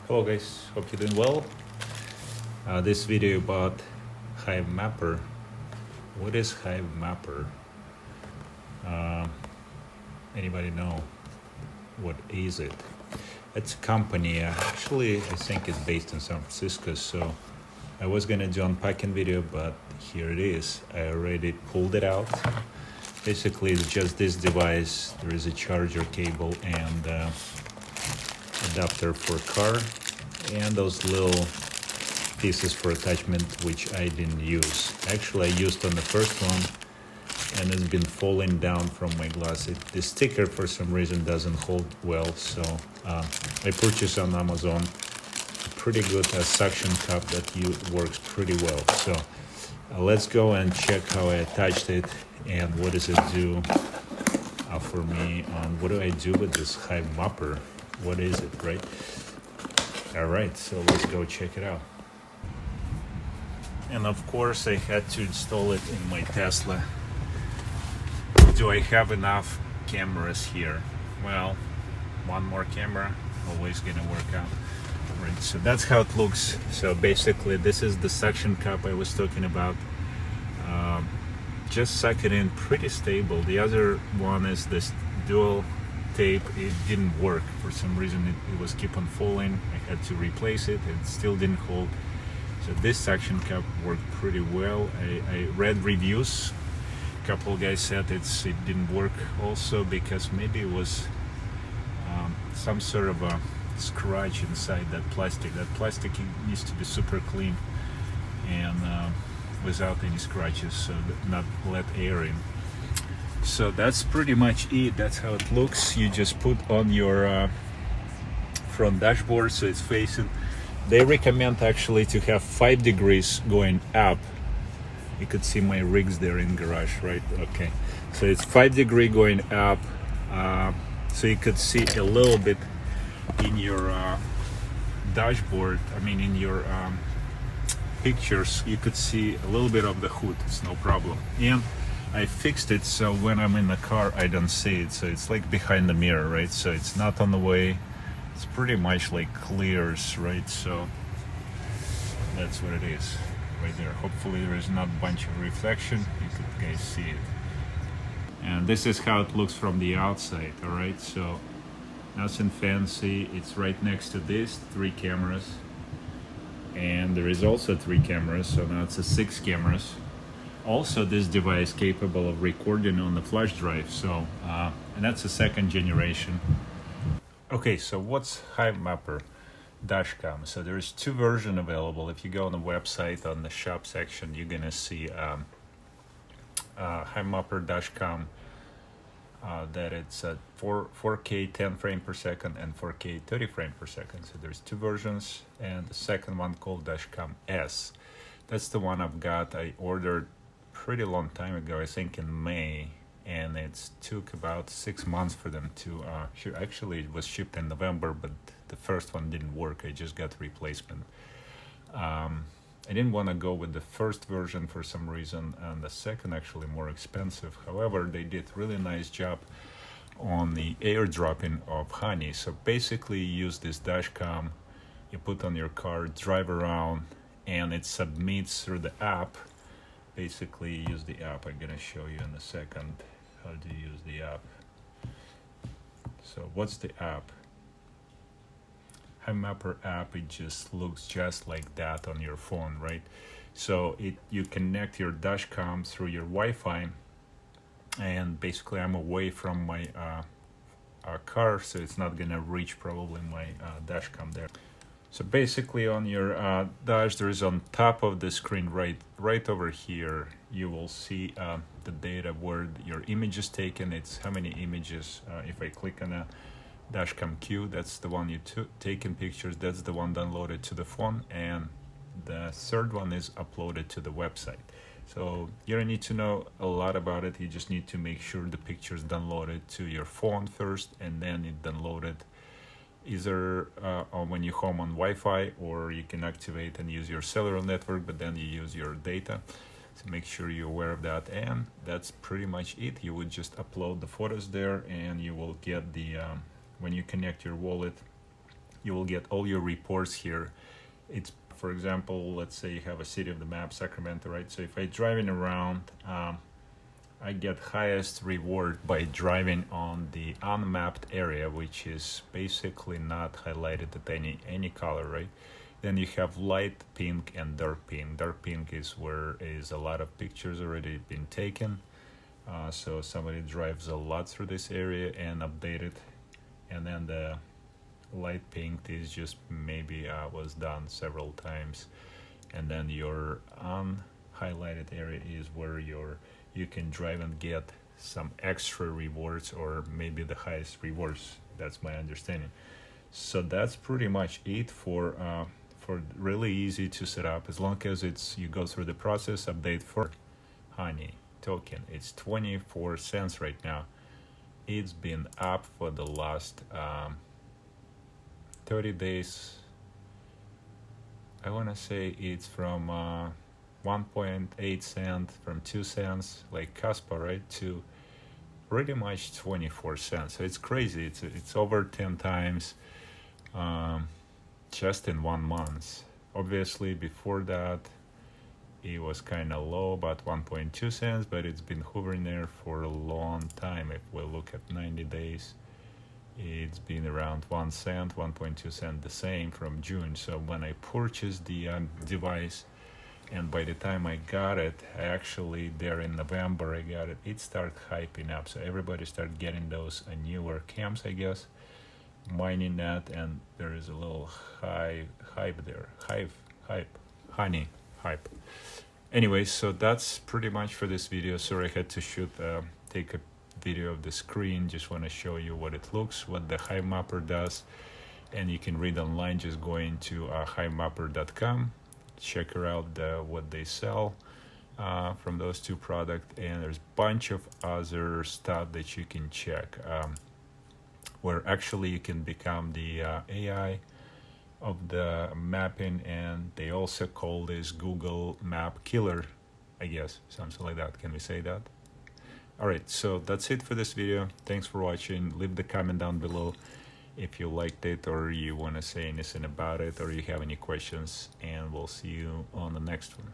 Hello guys, hope you're doing well. This video about Hivemapper. What is Hivemapper? Anybody know what is it? It's a company. Actually, I think it's based in San Francisco. So I was gonna do unpacking video, but here it is. I already pulled it out. Basically, it's just this device. There is a charger cable and adapter for car, and those little pieces for attachment, which I didn't use. Actually, I used on the first one, and it's been falling down from my glass. The sticker for some reason doesn't hold well, so I purchased on Amazon a pretty good suction cup that works pretty well. So let's go and check how I attached it and what does it do for me, and what do I do with this Hivemapper. What is it, right? All right, so let's go check it out. And of course, I had to install it in my Tesla. Do I have enough cameras here? Well, one more camera, always gonna work out. Right, so that's how it looks. So basically, this is the suction cup I was talking about. Just suck it in, pretty stable. The other one is this dual tape. It didn't work for some reason. It was keep on falling. I had to replace it. It still didn't hold. So this suction cup worked pretty well. I read reviews. A couple guys said it didn't work also because maybe it was some sort of a scratch inside that plastic. That plastic needs to be super clean and without any scratches, so not let air in. So that's pretty much it. That's how it looks. You just put on your front dashboard so it's facing. They recommend actually to have 5 degrees going up. You could see my rigs there in garage, right? Okay, so it's 5 degree going up, so you could see a little bit in your dashboard. I mean, in your pictures, you could see a little bit of the hood. It's no problem. And I fixed it so when I'm in the car I don't see it, so it's like behind the mirror, right? So it's not on the way. It's pretty much like clears, right? So that's what it is right there. Hopefully there is not a bunch of reflection. You could guys see it. And this is how it looks from the outside. All right, so nothing fancy. It's right next to this 3 cameras, and there is also 3 cameras, so now it's 6 cameras. Also, this device capable of recording on the flash drive, so and that's a 2nd generation. Okay, so what's Hivemapper Dashcam? So there's 2 versions available. If you go on the website, on the shop section, you're gonna see Hivemapper Dashcam, that it's at 4K 10 frame per second and 4K 30 frame per second. So there's 2 versions, and the second one called Dashcam S. That's the one I've got. I ordered pretty long time ago, I think in May, and it took about 6 months for them to actually it was shipped in November, but the first one didn't work. I just got replacement. I didn't want to go with the first version for some reason, and the second actually more expensive. However, they did really nice job on the airdropping of honey. So basically you use this dashcam, you put on your car, drive around, and it submits through the app. Basically use the app. I'm gonna show you in a second how to use the app. So what's the app? Hivemapper app, it just looks just like that on your phone, right? So you connect your dashcam through your Wi-Fi, and basically I'm away from my car, so it's not gonna reach probably my dashcam there. So basically on your dash, there is on top of the screen right over here, you will see the data where your image is taken. It's how many images. If I click on a dashcam queue, that's the one you taken pictures, that's the one downloaded to the phone, and the third one is uploaded to the website. So you don't need to know a lot about it. You just need to make sure the picture is downloaded to your phone first, and then it downloaded either when you're home on Wi-Fi, or you can activate and use your cellular network, but then you use your data. So make sure you're aware of that, and that's pretty much it. You would just upload the photos there, and you will get the when you connect your wallet, you will get all your reports here. It's, for example, let's say you have a city of the map, Sacramento, right? So if I driving around, I get highest reward by driving on the unmapped area, which is basically not highlighted at any color, right? Then you have light pink and dark pink. Dark pink is where is a lot of pictures already been taken. So somebody drives a lot through this area and update it. And then the light pink is just maybe was done several times. And then your unhighlighted area is where you can drive and get some extra rewards, or maybe the highest rewards. That's my understanding. So that's pretty much it for really easy to set up, as long as you go through the process. Update for honey token, it's 24 cents right now. It's been up for the last 30 days. I want to say it's from 1.8 cents, from 2 cents like Casper, right, to pretty much 24 cents. So it's crazy. It's over 10 times just in 1 month. Obviously before that it was kind of low, about 1.2 cents, but it's been hovering there for a long time. If we look at 90 days, it's been around 1 cent, 1.2 cent, the same from June. So when I purchased the device, and by the time I got it, actually there in November I got it, it started hyping up. So everybody started getting those newer cams, I guess, mining that, and there is a little hype there. Honey hype. Anyway, so that's pretty much for this video. Sorry I had to take a video of the screen. Just want to show you what it looks, what the Hivemapper does, and you can read online just going to Hivemapper.com. check out what they sell from those two products, and there's a bunch of other stuff that you can check, where actually you can become the AI of the mapping, and they also call this Google Map Killer, I guess, something like that. Can we say that? Alright, so that's it for this video. Thanks for watching. Leave the comment down below if you liked it, or you want to say anything about it, or you have any questions, and we'll see you on the next one.